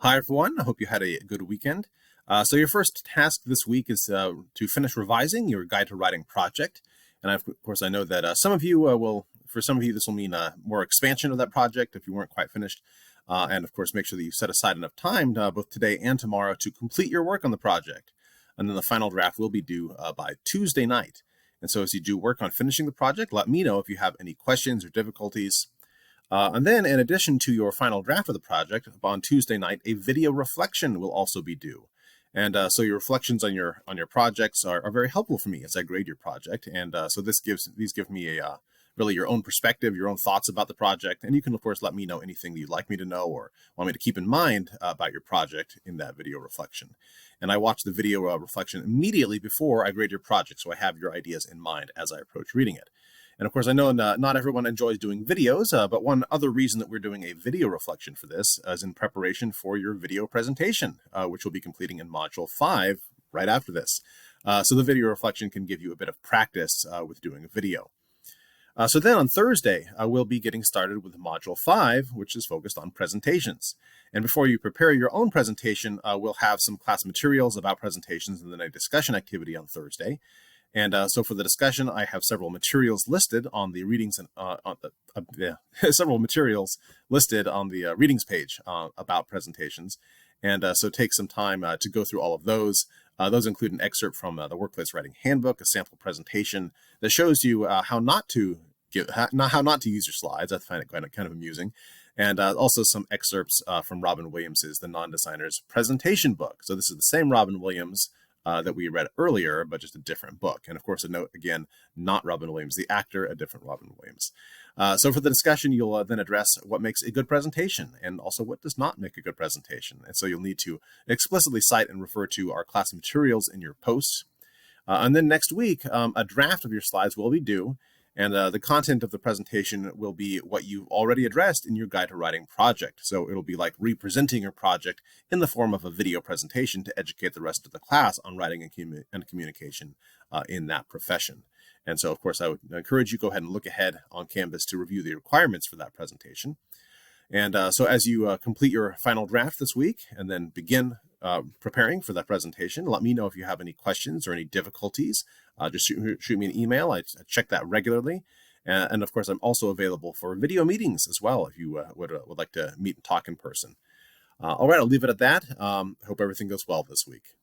Hi, everyone. I hope you had a good weekend. So your first task this week is to finish revising your guide to writing project. And of course, I know that some of you for some of you, this will mean more expansion of that project if you weren't quite finished. And of course, make sure that you set aside enough time both today and tomorrow to complete your work on the project. And then the final draft will be due by Tuesday night. And so as you do work on finishing the project, let me know if you have any questions or difficulties. And then, in addition to your final draft of the project, on Tuesday night, a video reflection will also be due. And so your reflections on your projects are very helpful for me as I grade your project. And so these give me a really your own perspective, your own thoughts about the project. And you can, of course, let me know anything that you'd like me to know or want me to keep in mind about your project in that video reflection. And I watch the video reflection immediately before I grade your project, so I have your ideas in mind as I approach reading it. And of course, I know not everyone enjoys doing videos, but one other reason that we're doing a video reflection for this is in preparation for your video presentation, which we'll be completing in Module 5 right after this. So the video reflection can give you a bit of practice with doing a video. So then on Thursday, we'll be getting started with Module 5, which is focused on presentations. And before you prepare your own presentation, we'll have some class materials about presentations and then a discussion activity on Thursday. And so for the discussion, I have several materials listed on the readings and several materials listed on the readings page about presentations. And so take some time to go through all of those. Those include an excerpt from the Workplace Writing Handbook, a sample presentation that shows you how not to use your slides. I find it kind of amusing. And also some excerpts from Robin Williams's The Non-Designer's Presentation Book. So this is the same Robin Williams that we read earlier, but just a different book. And of course, a note again, not Robin Williams, the actor, a different Robin Williams. So for the discussion, you'll then address what makes a good presentation and also what does not make a good presentation. And so you'll need to explicitly cite and refer to our class materials in your posts. And then next week, a draft of your slides will be due. And the content of the presentation will be what you've already addressed in your guide to writing project. So it'll be like representing your project in the form of a video presentation to educate the rest of the class on writing and communication in that profession. And so, of course, I would encourage you to go ahead and look ahead on Canvas to review the requirements for that presentation. And so as you complete your final draft this week and then begin preparing for that presentation, let me know if you have any questions or any difficulties. Just shoot me an email. I check that regularly. And of course, I'm also available for video meetings as well if you would like to meet and talk in person. All right, I'll leave it at that. Hope everything goes well this week.